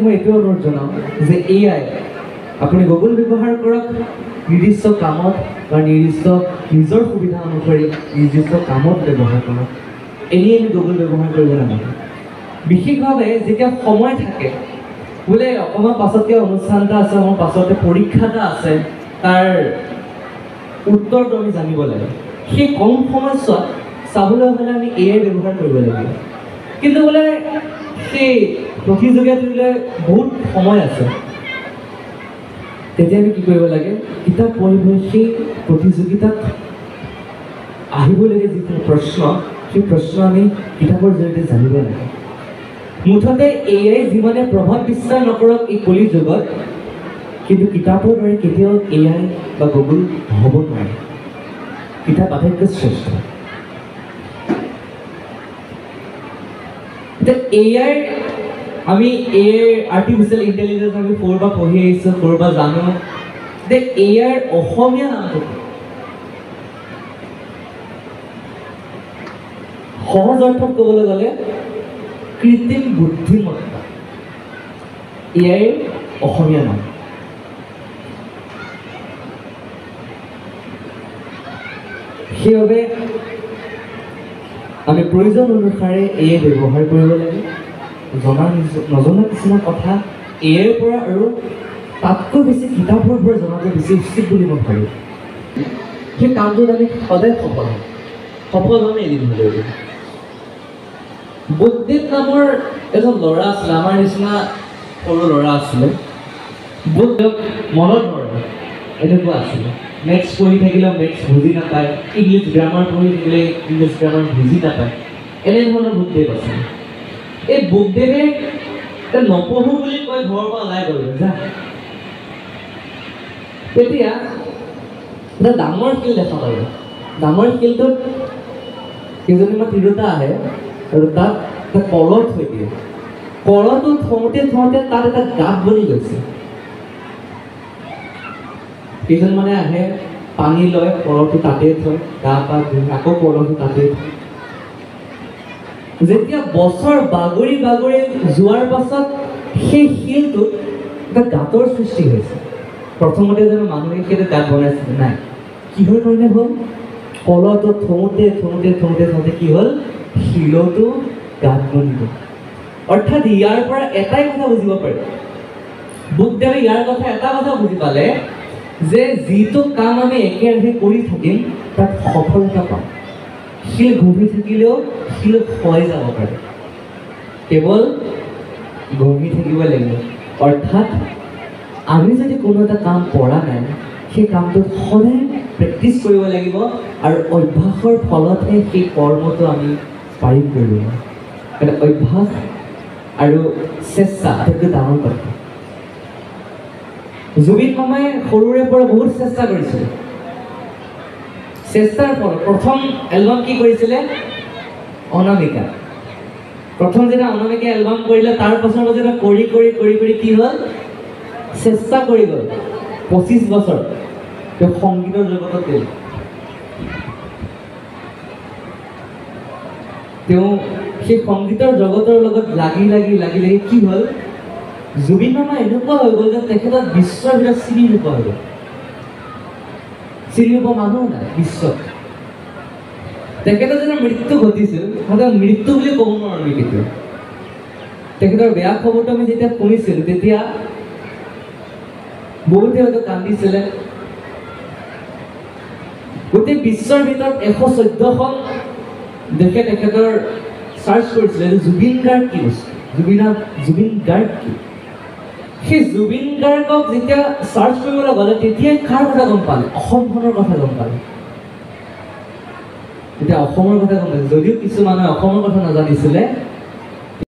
মই এইটো অনুৰোধ জনাম যে এআই আপুনি গুগল ব্যৱহাৰ কৰক নিৰ্দিষ্ট কামত বা নিৰ্দিষ্ট নিজৰ সুবিধা অনুসৰি নিৰ্দিষ্ট কামত ব্যৱহাৰ কৰক এনেই আমি গুগল ব্যৱহাৰ কৰিব নালাগে বিশেষভাৱে যেতিয়া সময় থাকে বোলে অকণমান পাছতকৈ অনুষ্ঠান এটা আছে অকণমান পাছতে পৰীক্ষা এটা আছে তাৰ উত্তৰটো আমি জানিব লাগে সেই কম সময়ছোৱাত চাবলৈ হ'লে আমি এআই ব্যৱহাৰ কৰিব লাগিব কিন্তু বোলে সেই প্ৰতিযোগিতাটোলৈ বহুত সময় আছে তেতিয়া আমি কি কৰিব লাগে কিতাপ পঢ়িব সেই প্ৰতিযোগিতাত আহিবলগীয়া যিটো প্ৰশ্ন সেই প্ৰশ্ন আমি কিতাপৰ জৰিয়তে জানিব লাগে মুঠতে এআই যিমানে প্ৰভাৱ বিস্তাৰ নকৰক এই কলি যুগত কিন্তু কিতাপৰ দৰে কেতিয়াও এআই বা গুগল হ'ব নোৱাৰে কিতাপ আটাইতকৈ শ্ৰেষ্ঠ এআই আমি আৰ্টিফিচিয়েল ইণ্টেলিজেঞ্চ আমি সৰুৰ পৰা পঢ়ি আহিছোঁ সৰুৰ পৰা জানো যে এআইৰ অসমীয়া নামটো সহজ অৰ্থত ক'বলৈ গ'লে কৃত্ৰিম বুদ্ধিমত্তা এআইৰ অসমীয়া নাম সেইবাবে আমি প্ৰয়োজন অনুসাৰে এআই ব্যৱহাৰ কৰিব লাগে নজনা কিছুমান কথা এআইৰ পৰা আৰু তাতকৈ বেছি কিতাপৰ পৰা জনাটো বেছি উচিত বুলি মই ভাবোঁ সেই কামটোত আমি সদায় সফল হ'ম এদিন হ'লেও বুদ্ধদেৱ নামৰ এজন ল'ৰা আছিলে আমাৰ নিচিনা সৰু ল'ৰা আছিলে বুদ্ধদেৱ মনত নৰয় এনেকুৱা আছিলে মেথছ পঢ়ি থাকিলেও মেথছ বুজি নাপায় ইংলিছ গ্ৰামাৰ পঢ়ি থাকিলে ইংলিছ গ্ৰামাৰ বুজি নাপায় এনেধৰণৰ বুদ্ধদেৱ আছিলে এই বুদ্ধদেৱে নপঢ়ো বুলি কৈ ঘৰৰ পৰা ওলাই গ'ল যা তেতিয়া এটা ডাঙৰ শিল দেখা পালে ডাঙৰ শিলটোত কেইজনীমান তিৰোতা আহে আৰু তাত এটা কলহ থৈ দিয়ে কলহটো থওঁতে তাত এটা গাঁত বনি গৈছে কেইজনমানে আহে পানী লয় কলহটো তাতে থয় গা পা ধুই আকৌ কলহটো তাতে থয় যেতিয়া বছৰ বাগৰি যোৱাৰ পাছত সেই শিলটোত এটা গাঁতৰ সৃষ্টি হৈছে প্ৰথমতে জানো মানুহে সেইটো গাঁত বনাইছিলে নাই কিহৰ কাৰণে হ'ল কলহটো থওঁতে কি হ'ল শিলতো গাঁত বনি গ'ল অৰ্থাৎ ইয়াৰ পৰা এটাই কথা বুজিব পাৰি বুদ্ধদেৱে ইয়াৰ কথা এটা কথা বুজি পালে যে যিটো কাম আমি একেৰাহে কৰি থাকিম তাত সফলতা পাম শিল ঘঁহি থাকিলেও শিল ক্ষয় যাব পাৰে কেৱল ঘঁহি থাকিব লাগিব অৰ্থাৎ আমি যদি কোনো এটা কাম পৰা নাই সেই কামটোত সদায় প্ৰেক্টিচ কৰিব লাগিব আৰু অভ্যাসৰ ফলতহে সেই কৰ্মটো আমি পাৰিম কৰিব কাৰণ অভ্যাস আৰু চেষ্টা আটাইতকৈ ডাঙৰ কথা জুবিন মামাই সৰুৰে পৰা বহুত চেষ্টা কৰিছিলে চেষ্টাৰ ফলত প্ৰথম এলবাম কি কৰিছিলে অনামিকা প্ৰথম যেতিয়া অনামিকা এলবাম কৰিলে তাৰ পাছৰ যেতিয়া কৰি কি হ'ল চেষ্টা কৰি গ'ল 25 বছৰ তেওঁ সংগীতৰ জগতত গ'ল তেওঁ সেই সংগীতৰ জগতৰ লগত লাগি কি হ'ল জুবিন মামা এনেকুৱা হৈ গ'ল যে তেখেতক বিশ্বৰ ভিতৰত চিনি নোপোৱা হৈ গ'ল চিনি নোপোৱা মানুহ নাই বিশ্বত তেখেতৰ যেতিয়া মৃত্যু ঘটিছিল মৃত্যু বুলি ক'ব নোৱাৰোঁ আমি কেতিয়াও তেখেতৰ বেয়া খবৰটো আমি যেতিয়া শুনিছিলোঁ তেতিয়া বহুতে হয়তো কান্দিছিলে গোটেই বিশ্বৰ ভিতৰত 114খন দেশে তেখেতৰ চাৰ্চ কৰিছিলে যে জুবিন গাৰ্গ কি বস্তু জুবিন গাৰ্গ কি সেই জুবিন গাৰ্গক যেতিয়া চাৰ্চ কৰিবলৈ গ'লে তেতিয়াই কাৰ কথা গম পালে অসমখনৰ কথা গম পালে তেতিয়া অসমৰ কথা গম পাইছে যদিও কিছু মানুহে অসমৰ কথা নাজানিছিলে